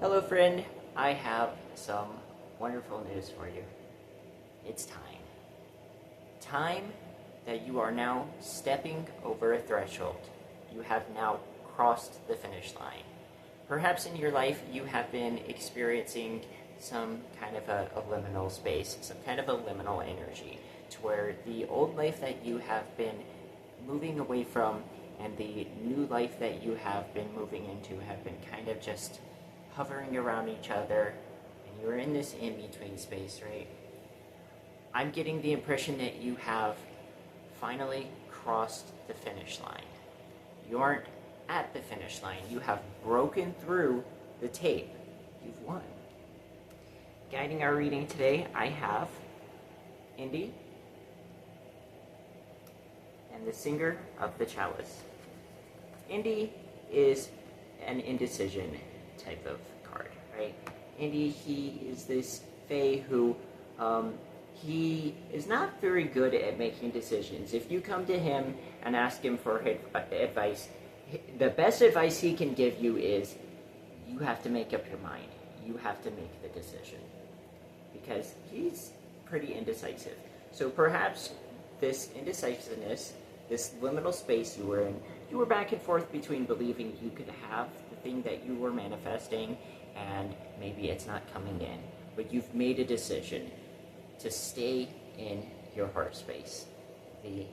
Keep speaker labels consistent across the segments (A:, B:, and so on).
A: Hello, friend. I have some wonderful news for you. It's time. Time that you are now stepping over a threshold. You have now crossed the finish line. Perhaps in your life you have been experiencing some kind of a liminal space, some kind of a liminal energy, to where the old life that you have been moving away from and the new life that you have been moving into have been kind of just hovering around each other, and you're in this in-between space, right? I'm getting the impression that you have finally crossed the finish line. You aren't at the finish line. You have broken through the tape. You've won. Guiding our reading today, I have Indy and the Singer of the Chalice. Indy is an indecision type of card, right? Indy, he is this fae who, he is not very good at making decisions. If you come to him and ask him for advice, the best advice he can give you is, you have to make up your mind. You have to make the decision. Because he's pretty indecisive. So perhaps this indecisiveness, this liminal space you were in, you were back and forth between believing you could have the thing that you were manifesting and maybe it's not coming in. But you've made a decision to stay in your heart space. The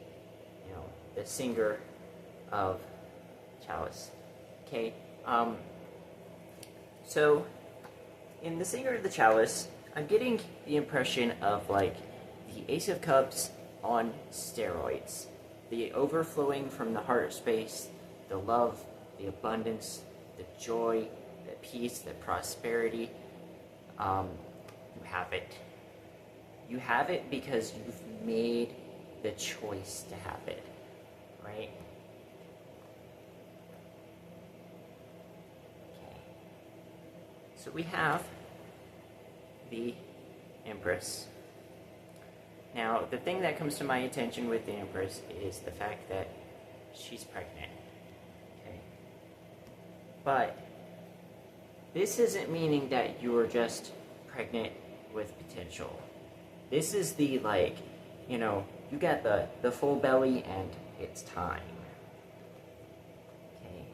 A: Singer of Chalice. Okay? So, in the Singer of the Chalice, I'm getting the impression of like the Ace of Cups on steroids. The overflowing from the heart space, the love, the abundance, the joy, the peace, the prosperity. You have it. You have it because you've made the choice to have it, right? Okay. So we have the Empress. Now, the thing that comes to my attention with the Empress is the fact that she's pregnant. Okay. But this isn't meaning that you're just pregnant with potential. This is the, you got the full belly and it's time. Okay.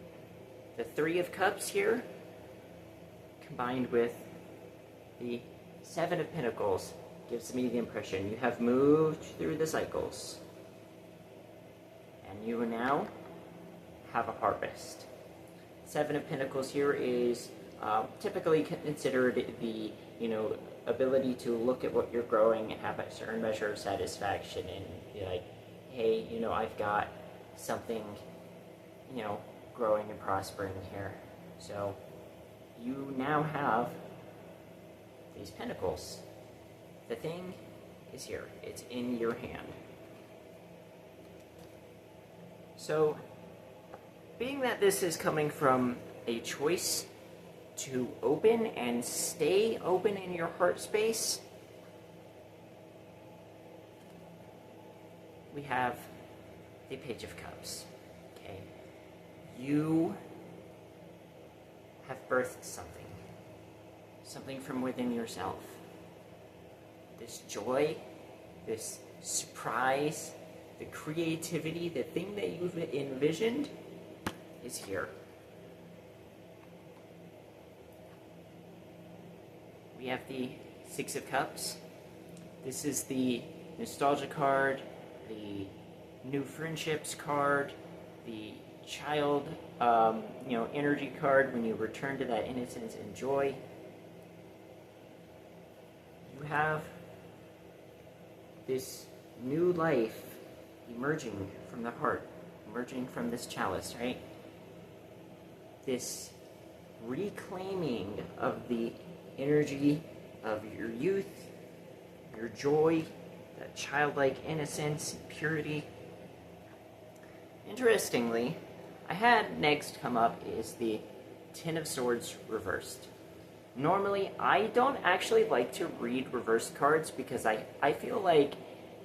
A: The Three of Cups here, combined with the Seven of Pentacles, gives me the impression you have moved through the cycles. And you now have a harvest. Seven of Pentacles here is typically considered the, ability to look at what you're growing and have a certain measure of satisfaction and be like, hey, I've got something, growing and prospering here. So you now have these pentacles. The thing is here. It's in your hand. So, being that this is coming from a choice to open and stay open in your heart space, we have the Page of Cups. Okay. You have birthed something from within yourself. This joy, this surprise, the creativity, the thing that you've envisioned is here. We have the Six of Cups. This is the nostalgia card, the new friendships card, the child, energy card when you return to that innocence and joy. You have this new life emerging from the heart, emerging from this chalice, right? This reclaiming of the energy of your youth, your joy, that childlike innocence and purity. Interestingly, I had next come up is the Ten of Swords reversed. Normally, I don't actually like to read reversed cards because I feel like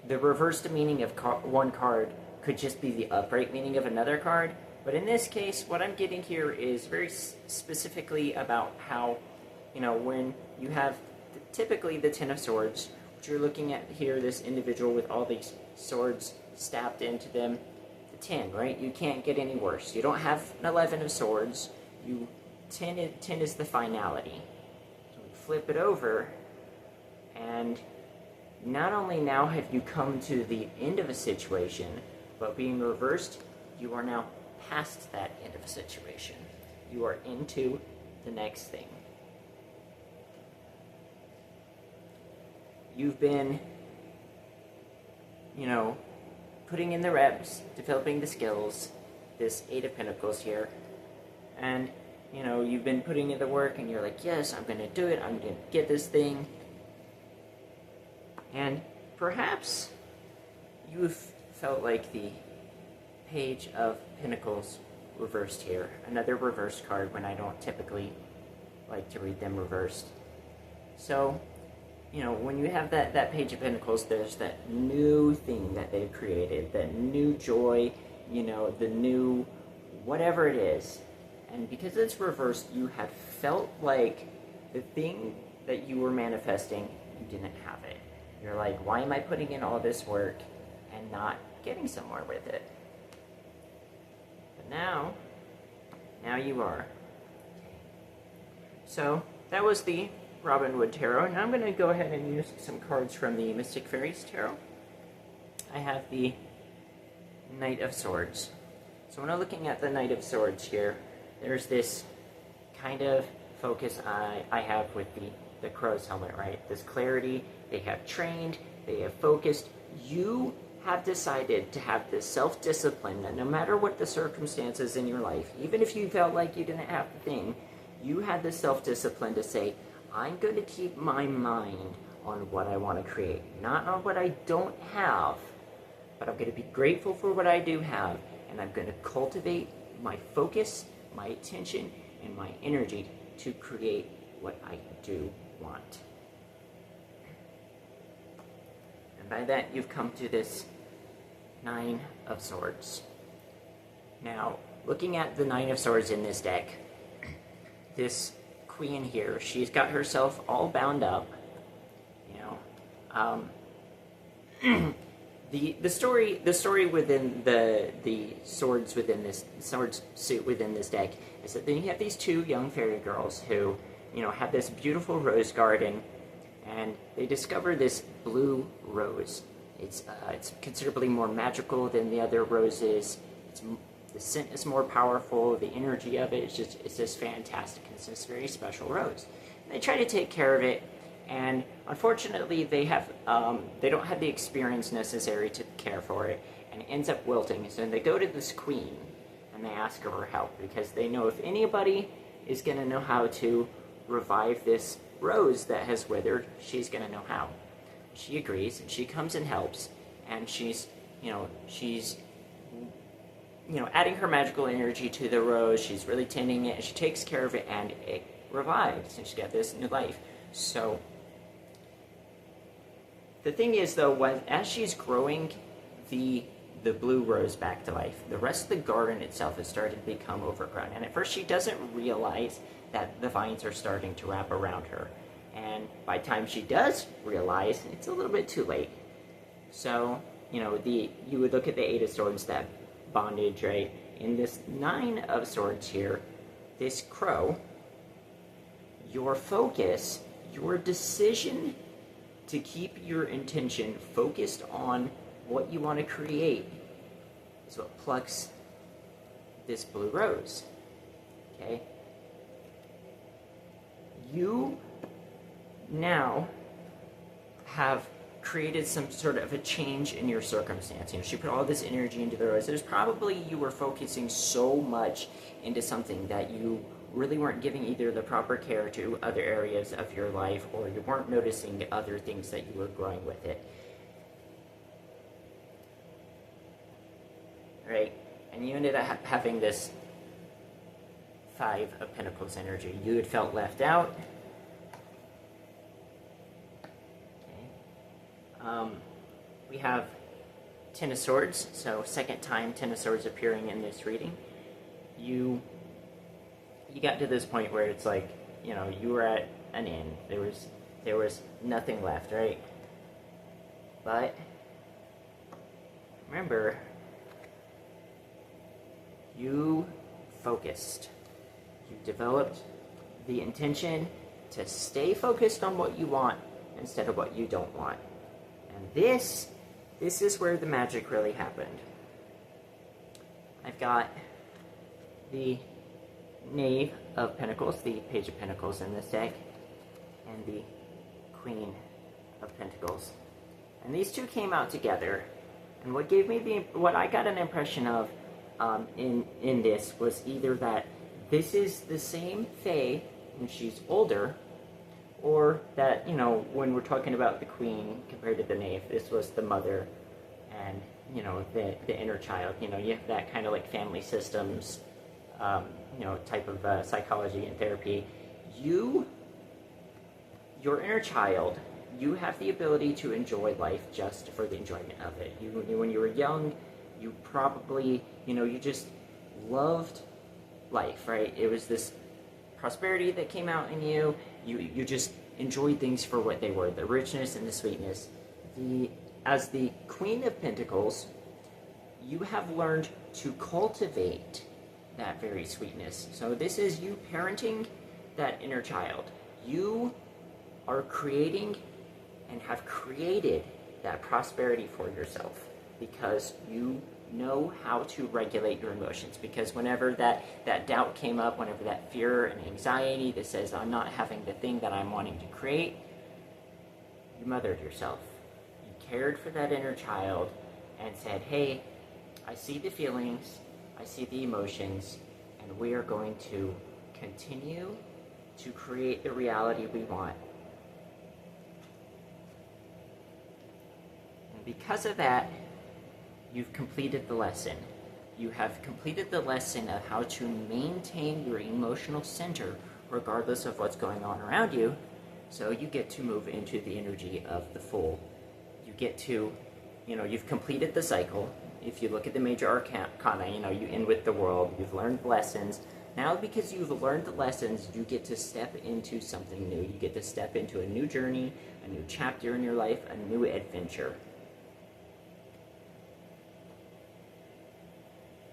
A: the reversed meaning of one card could just be the upright meaning of another card. But in this case, what I'm getting here is very specifically about how when you have typically the Ten of Swords, which you're looking at here, this individual with all these swords stabbed into them, the 10, right? You can't get any worse. You don't have an 11 of Swords. 10 is the finality. So we flip it over, and not only now have you come to the end of a situation, but being reversed, you are now past that end of a situation. You are into the next thing. You've been, putting in the reps, developing the skills, this Eight of Pentacles here, and, you've been putting in the work, and you're like, yes, I'm going to do it, I'm going to get this thing. And perhaps you've felt like the Page of Pentacles reversed here. Another reversed card when I don't typically like to read them reversed. So, when you have that Page of Pentacles, there's that new thing that they've created, that new joy, the new whatever it is. And because it's reversed, you have felt like the thing that you were manifesting, you didn't have it. You're like, why am I putting in all this work and not getting somewhere with it? But now you are. So, that was the Robin Wood Tarot. Now I'm going to go ahead and use some cards from the Mystic Fairies Tarot. I have the Knight of Swords. So when I'm looking at the Knight of Swords here, there's this kind of focus I have with the crow's helmet, right? This clarity, they have trained, they have focused. You have decided to have this self-discipline that no matter what the circumstances in your life, even if you felt like you didn't have the thing, you had the self-discipline to say, I'm going to keep my mind on what I want to create, not on what I don't have, but I'm going to be grateful for what I do have, and I'm going to cultivate my focus, my attention, and my energy to create what I do want. And by that, you've come to this Nine of Swords. Now, looking at the Nine of Swords in this deck, this queen here, she's got herself all bound up, the story within the swords within this swords suit within this deck is that then you have these two young fairy girls who have this beautiful rose garden, and they discover this blue rose. It's considerably more magical than the other roses. The scent is more powerful. The energy of it it's just fantastic. It's this very special rose. And they try to take care of it, and unfortunately, they don't have the experience necessary to care for it, and it ends up wilting. So they go to this queen, and they ask her for help because they know if anybody is going to know how to revive this rose that has withered, she's going to know how. She agrees, and she comes and helps, and she's adding her magical energy to the rose. She's really tending it, and she takes care of it, and it revives, and she's got this new life. So, the thing is, though, as she's growing the blue rose back to life, the rest of the garden itself is starting to become overgrown. And at first, she doesn't realize that the vines are starting to wrap around her. And by the time she does realize, it's a little bit too late. So, you would look at the Eight of Swords, that bondage, right? In this Nine of Swords here, this crow, your focus, your decision to keep your intention focused on what you want to create is what plucks this blue rose. Okay? You now have created some sort of a change in your circumstance. She put all this energy into the rose. There's probably you were focusing so much into something that you really weren't giving either the proper care to other areas of your life, or you weren't noticing other things that you were growing with it. Right? And you ended up having this Five of Pentacles energy. You had felt left out. We have Ten of Swords, so second time Ten of Swords appearing in this reading. You got to this point where it's like, you were at an end. There was nothing left, right? But remember, you focused. You developed the intention to stay focused on what you want instead of what you don't want. And this is where the magic really happened. I've got the Knave of Pentacles, the Page of Pentacles in this deck, and the Queen of Pentacles. And these two came out together. And what gave me what I got an impression of in this was either that this is the same Fae and she's older, or that, you know, when we're talking about the Queen compared to the Knave, this was the mother and, you know, the inner child. You know, you have that kind of like family systems, you know, type of psychology and therapy. Your inner child, you have the ability to enjoy life just for the enjoyment of it. When you were young, you probably, you know, you just loved life, right? It was this prosperity that came out in you. You just enjoyed things for what they were, the richness and the sweetness. As the Queen of Pentacles, you have learned to cultivate that very sweetness. So this is you parenting that inner child. You are creating and have created that prosperity for yourself because you know how to regulate your emotions. Because whenever that doubt came up, whenever that fear and anxiety that says I'm not having the thing that I'm wanting to create, you mothered yourself. You cared for that inner child and said, hey, I see the feelings, I see the emotions, and we are going to continue to create the reality we want. And because of that, you've completed the lesson. You have completed the lesson of how to maintain your emotional center regardless of what's going on around you. So you get to move into the energy of the Fool. You get to, you know, you've completed the cycle. If you look at the major arcana, you know, you end with the World. You've learned lessons. Now, because you've learned the lessons, you get to step into something new. You get to step into a new journey, a new chapter in your life, a new adventure.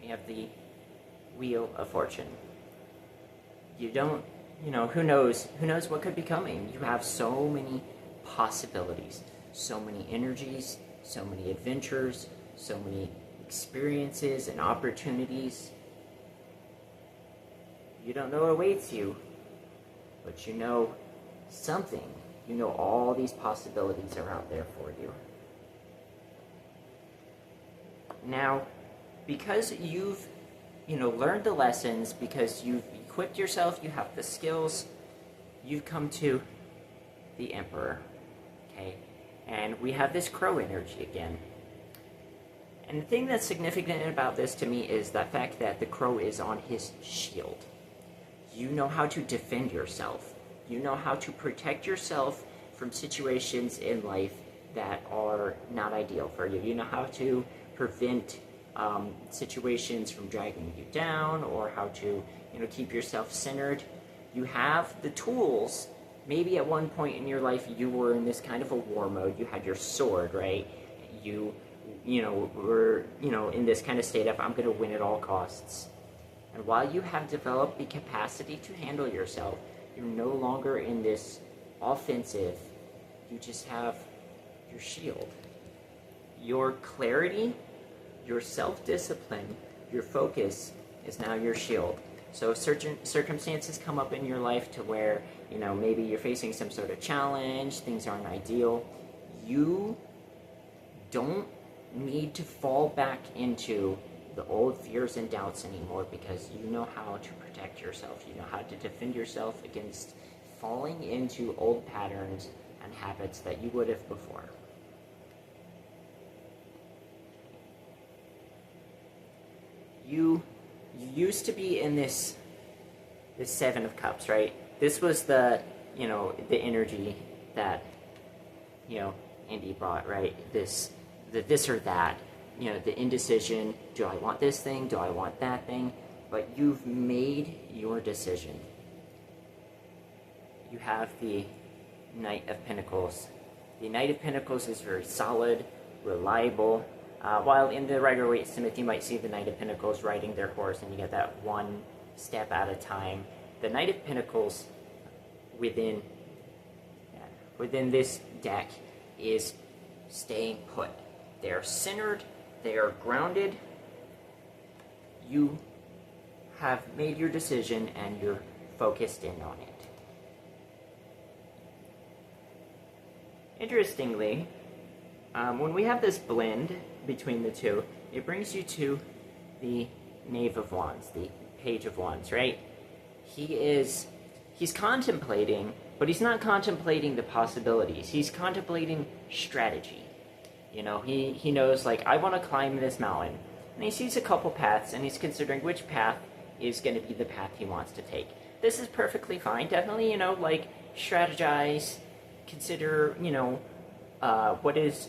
A: We have the Wheel of Fortune. You don't, you know, who knows what could be coming. You have so many possibilities, so many energies, so many adventures, so many experiences and opportunities. You don't know what awaits you, but you know something. You know all these possibilities are out there for you. Now, because you've, you know, learned the lessons, because you've equipped yourself, you have the skills, you've come to the Emperor, okay? And we have this crow energy again. And the thing that's significant about this to me is the fact that the crow is on his shield. You know how to defend yourself. You know how to protect yourself from situations in life that are not ideal for you. You know how to prevent situations from dragging you down, or how to, you know, keep yourself centered. You have the tools. Maybe at one point in your life you were in this kind of a war mode. You had your sword, right? You know, were, you know, in this kind of state of I'm going to win at all costs. And while you have developed the capacity to handle yourself, you're no longer in this offensive. You just have your shield. Your clarity, your self-discipline, your focus is now your shield. So certain circumstances come up in your life to where, you know, maybe you're facing some sort of challenge, things aren't ideal. You don't need to fall back into the old fears and doubts anymore, because you know how to protect yourself. You know how to defend yourself against falling into old patterns and habits that you would have before. You used to be in this Seven of Cups, right? This was the, you know, the energy that, you know, Andy brought, right? This or that, you know, the indecision. Do I want this thing? Do I want that thing? But you've made your decision. you have the Knight of Pentacles. The Knight of Pentacles is very solid, reliable. While in the Rider-Waite Smith, you might see the Knight of Pentacles riding their horse, and you get that one step at a time. The Knight of Pentacles within this deck is staying put. They are centered, they are grounded. You have made your decision and you're focused in on it. Interestingly, when we have this blend between the two, it brings you to the Knave of Wands, the Page of Wands, right? He's contemplating, but he's not contemplating the possibilities. He's contemplating strategy. You know, he knows, like, I want to climb this mountain. And he sees a couple paths, and he's considering which path is going to be the path he wants to take. This is perfectly fine. Definitely, you know, like, strategize, consider, you know, what is,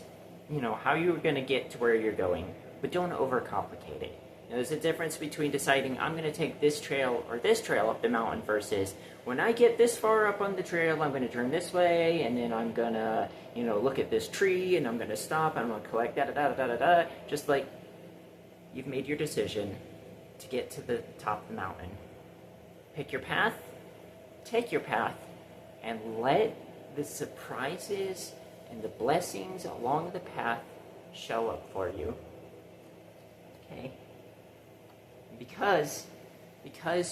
A: you know, how you're going to get to where you're going. But don't overcomplicate it. You know, there's a difference between deciding I'm going to take this trail or this trail up the mountain versus when I get this far up on the trail, I'm going to turn this way, and then I'm going to, you know, look at this tree, and I'm going to stop, and I'm going to collect da-da-da-da-da-da. Just like you've made your decision to get to the top of the mountain. Pick your path, take your path, and let the surprises and the blessings along the path show up for you. Okay? Because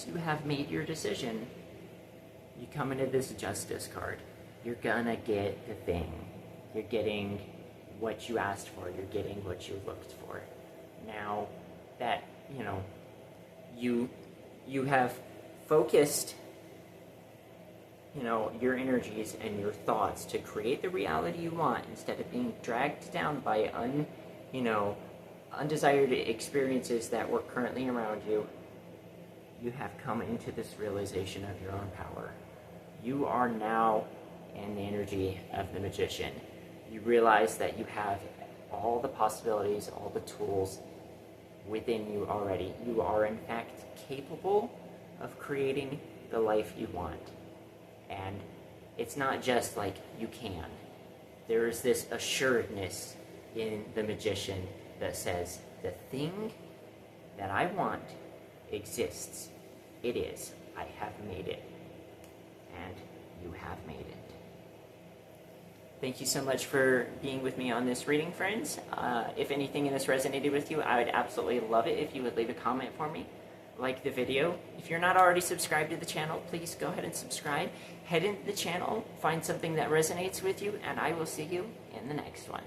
A: you have made your decision, you come into this Justice card. You're gonna get the thing. You're getting what you asked for. You're getting what you looked for. Now that, you know, you have focused, you know, your energies and your thoughts to create the reality you want instead of being dragged down by undesired experiences that were currently around you. You have come into this realization of your own power. You are now in the energy of the Magician. You realize that you have all the possibilities, all the tools within you already. You are in fact capable of creating the life you want. And it's not just like you can. There is this assuredness in the Magician that says, the thing that I want exists. It is. I have made it. And you have made it. Thank you so much for being with me on this reading, friends. If anything in this resonated with you, I would absolutely love it if you would leave a comment for me. Like the video. If you're not already subscribed to the channel, please go ahead and subscribe. Head into the channel, find something that resonates with you, and I will see you in the next one.